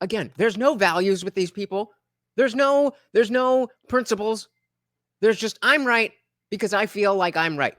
Again, there's no values with these people. There's no principles. There's just, I'm right because I feel like I'm right.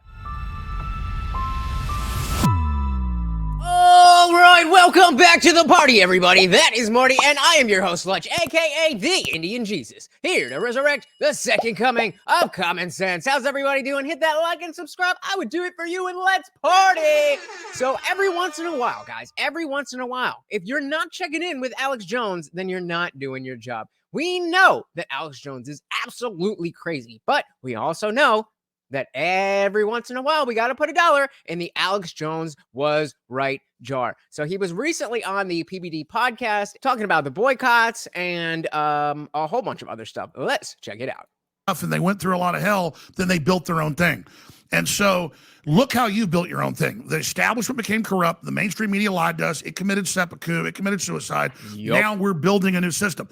All right, welcome back to the party, everybody. That is Marty, and I am your host, Lutch, a.k.a. the Indian Jesus, here to resurrect the second coming of common sense. How's everybody doing? Hit that like and subscribe. I would do it for you, and let's party. So every once in a while, guys, if you're not checking in with Alex Jones, then you're not doing your job. We know that Alex Jones is absolutely crazy, but we also know that every once in a while, we got to put $1 in the Alex Jones was right jar. So he was recently on the PBD Podcast talking about the boycotts and a whole bunch of other stuff. Let's check it out. And they went through a lot of hell, then they built their own thing. And so look how you built your own thing. The establishment became corrupt. The mainstream media lied to us. It committed seppuku. It committed suicide. Yep. Now we're building a new system.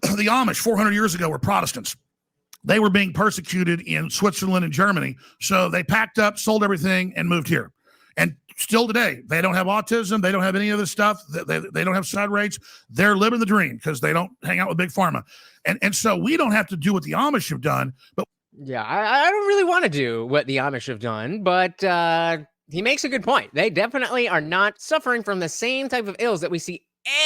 The Amish 400 years ago were Protestants. They were being persecuted in Switzerland and Germany. So they packed up, sold everything, and moved here. And still today, they don't have autism. They don't have any of this stuff. They don't have suicide rates. They're living the dream because they don't hang out with Big Pharma. And so we don't have to do what the Amish have done. But yeah, I don't really want to do what the Amish have done, but he makes a good point. They definitely are not suffering from the same type of ills that we see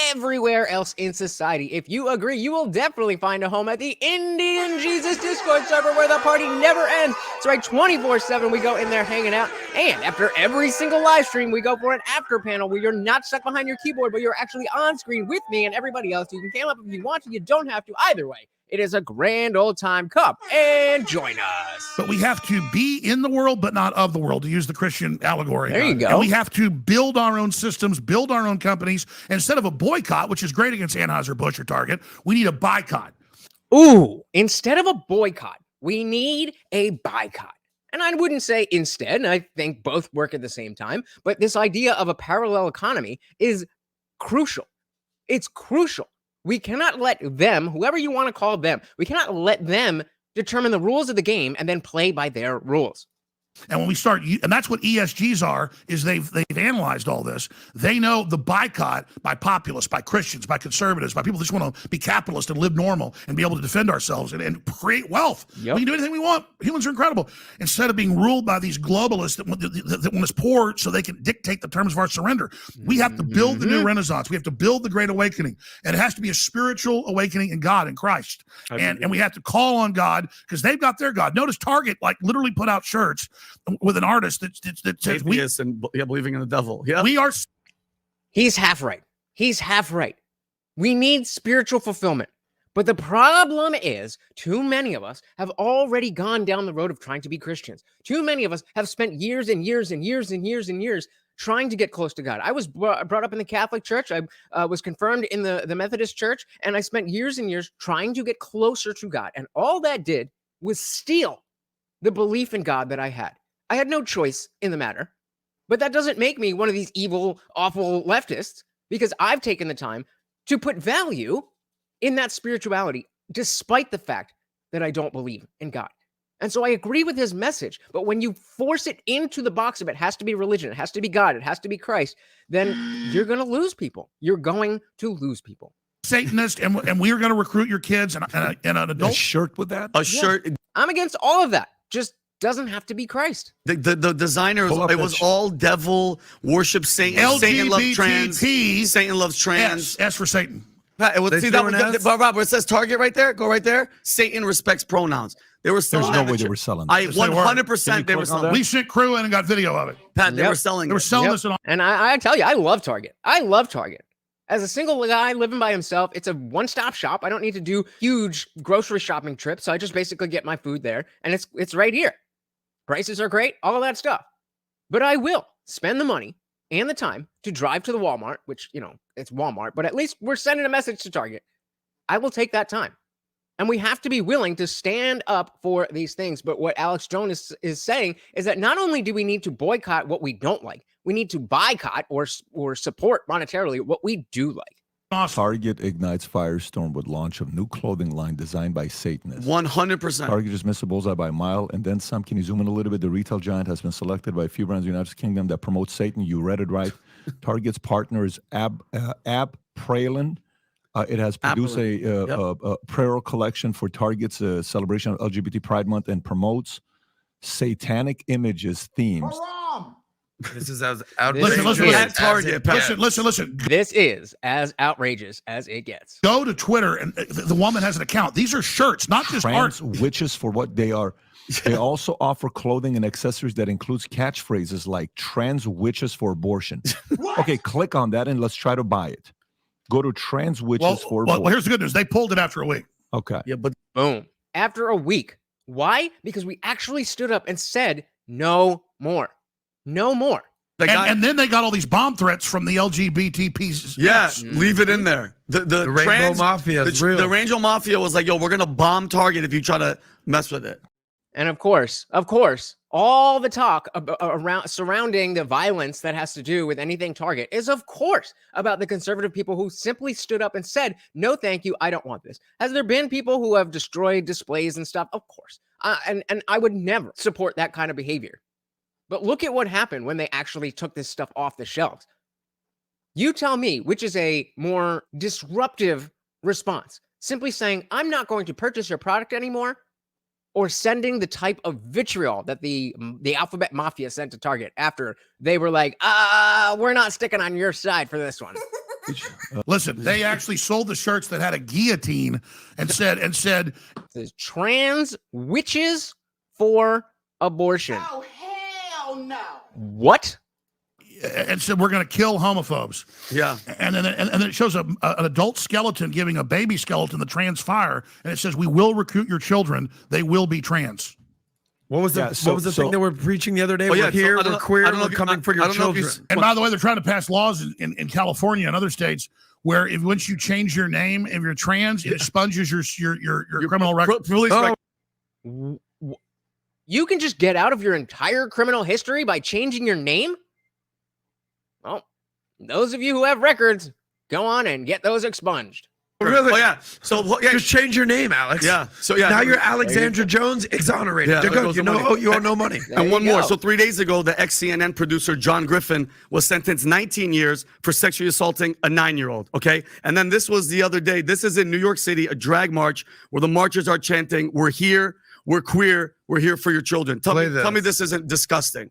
everywhere else in society. If you agree, you will definitely find a home at the Indian Jesus Discord server where the party never ends. It's right, 24/7 we go in there hanging out, and after every single live stream we go for an after panel where you're not stuck behind your keyboard but you're actually on screen with me and everybody else. You can cam up if you want to, you don't have to. Either way, it is a grand old time. Come and join us. But we have to be in the world, but not of the world, to use the Christian allegory. There you go. And we have to build our own systems, build our own companies. Instead of a boycott, which is great against Anheuser-Busch or Target, we need a boycott. Ooh, instead of a boycott, we need a boycott. And I wouldn't say instead. I think both work at the same time. But this idea of a parallel economy is crucial. It's crucial. We cannot let them, whoever you want to call them, we cannot let them determine the rules of the game and then play by their rules. And when we start, and that's what ESGs are, is they've analyzed all this. They know the boycott by populists, by Christians, by conservatives, by people that just want to be capitalist and live normal and be able to defend ourselves and create wealth. Yep. We can do anything we want. Humans are incredible. Instead of being ruled by these globalists that want us poor so they can dictate the terms of our surrender, we have to build the new Renaissance. We have to build the Great Awakening. And it has to be a spiritual awakening in God, in Christ. And we have to call on God because they've got their God. Notice Target literally put out shirts with an artist that says atheists and believing in the devil. Yeah, we are. He's half right. He's half right. We need spiritual fulfillment. But the problem is too many of us have already gone down the road of trying to be Christians. Too many of us have spent years and years and years and years and years trying to get close to God. I was brought up in the Catholic Church. I was confirmed in the Methodist Church, and I spent years and years trying to get closer to God. And all that did was steal the belief in God that I had. I had no choice in the matter, but that doesn't make me one of these evil, awful leftists because I've taken the time to put value in that spirituality, despite the fact that I don't believe in God. And so I agree with his message, but when you force it into the box of it has to be religion, it has to be God, it has to be Christ, then you're going to lose people. You're going to lose people. Satanist, and we are going to recruit your kids and an adult. A shirt with that? A shirt. I'm against all of that. Just doesn't have to be Christ. The designers, it was all devil, worship Satan, LGBT, Satan loves trans, Satan loves trans. S for Satan. See that, Robert, it says Target right there. Go right there. Satan respects pronouns. They were selling. There's no way they were selling. 100% they were selling. We sent crew in and got video of it. Pat, they were selling. They were selling this. And I tell you, I love Target. I love Target. As a single guy living by himself, it's a one-stop shop. I don't need to do huge grocery shopping trips, so I just basically get my food there, and it's right here. Prices are great, all of that stuff. But I will spend the money and the time to drive to the Walmart, which, it's Walmart, but at least we're sending a message to Target. I will take that time. And we have to be willing to stand up for these things. But what Alex Jones is saying is that not only do we need to boycott what we don't like, we need to boycott or support monetarily what we do like. Target ignites firestorm with launch of new clothing line designed by Satanists. 100%. Target just missed the bullseye by a mile, and then some. Can you zoom in a little bit? The retail giant has been selected by a few brands in the United Kingdom that promote Satan. You read it right. Target's partner is Ab Pralin, It has produced a prayer collection for Target's celebration of LGBT Pride Month and promotes satanic images, themes. This is as outrageous Listen. This is as outrageous as it gets. Go to Twitter, and the woman has an account. These are shirts, not just art. Witches for what they are. They also offer clothing and accessories that includes catchphrases like trans witches for abortion. Okay, click on that and let's try to buy it. Go to trans witches for abortion. Well, here's the good news. They pulled it after a week. Okay. Yeah, but Boom. After a week. Why? Because we actually stood up and said no more. No more. And then they got all these bomb threats from the LGBT pieces. Yeah, leave it in there. The Rainbow Mafia is real. The Rainbow Mafia was like, yo, we're going to bomb Target if you try to mess with it. And of course, all the talk around surrounding the violence that has to do with anything Target is, of course, about the conservative people who simply stood up and said, no, thank you, I don't want this. Has there been people who have destroyed displays and stuff? Of course. And I would never support that kind of behavior. But look at what happened when they actually took this stuff off the shelves. You tell me which is a more disruptive response. Simply saying, I'm not going to purchase your product anymore, or sending the type of vitriol that the Alphabet Mafia sent to Target after they were like, we're not sticking on your side for this one. Listen, they actually sold the shirts that had a guillotine and said, it says trans witches for abortion. Oh, hell no. What? and said, we're going to kill homophobes. Yeah. And then it shows an adult skeleton giving a baby skeleton the trans fire. And it says, we will recruit your children. They will be trans. What was the thing that we're preaching the other day? We're here, we're queer, we're coming for your children. And by the way, they're trying to pass laws in California and other states where once you change your name, if you're trans, it expunges your criminal record. You can just get out of your entire criminal history by changing your name? Well, those of you who have records, go on and get those expunged. Really? Oh, yeah. So just change your name, Alex. Yeah. So yeah. Now you're Alexandra Jones, exonerated. Yeah, They're good. You owe no money. And one more. So 3 days ago, the ex-CNN producer John Griffin was sentenced 19 years for sexually assaulting a 9-year-old. Okay. And then this was the other day. This is in New York City, a drag march where the marchers are chanting, "We're here, we're queer, we're here for your children." Tell me this isn't disgusting.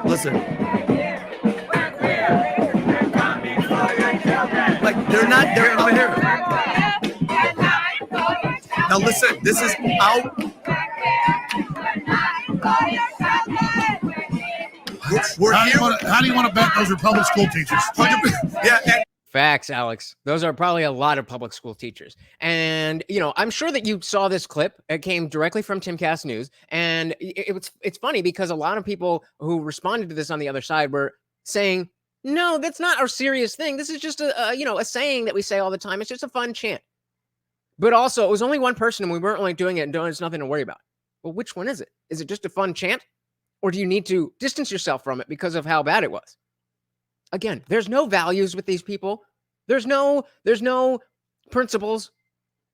Listen. Like they're here. Now listen, this is out. We're how here. Do you want to bet those are public school teachers? Yeah. Facts, Alex. Those are probably a lot of public school teachers. And, I'm sure that you saw this clip. It came directly from Timcast News. And it's funny because a lot of people who responded to this on the other side were saying, no, that's not our serious thing. This is just a saying that we say all the time. It's just a fun chant. But also, it was only one person and we weren't really doing it and it's nothing to worry about. Well, which one is it? Is it just a fun chant? Or do you need to distance yourself from it because of how bad it was? Again, there's no values with these people. There's no principles.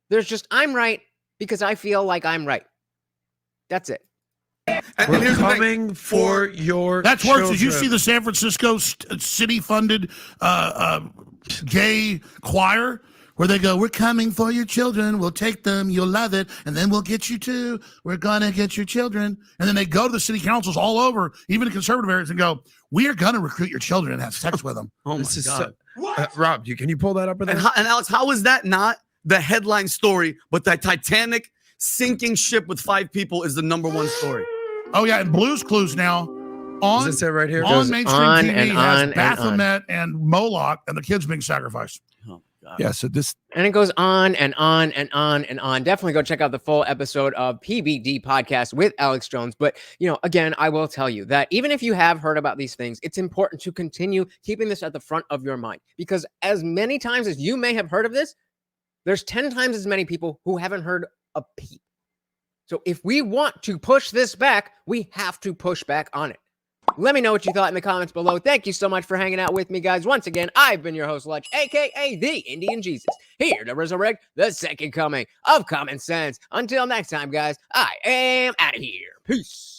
There's just, I'm right because I feel like I'm right. That's it. And here's coming for your That's children. worse. Did you see the San Francisco city-funded gay choir where they go, we're coming for your children. We'll take them. You'll love it. And then we'll get you too. We're going to get your children. And then they go to the city councils all over, even in conservative areas, and go, we are going to recruit your children and have sex with them. Oh, my God. Rob, can you pull that up? And Alex, how is that not the headline story, but that Titanic sinking ship with 5 people is the #1 story? Oh, yeah. And Blue's Clues now on, does it say right here? on mainstream TV has and Baphomet and Moloch and the kids being sacrificed. Yeah, so this... And it goes on and on and on and on. Definitely go check out the full episode of PBD Podcast with Alex Jones. But, again, I will tell you that even if you have heard about these things, it's important to continue keeping this at the front of your mind. Because as many times as you may have heard of this, there's 10 times as many people who haven't heard a peep. So if we want to push this back, we have to push back on it. Let me know what you thought in the comments below. Thank you so much for hanging out with me, guys. Once again, I've been your host, Lutch, a.k.a. the Indian Jesus, here to resurrect the second coming of common sense. Until next time, guys, I am out of here. Peace.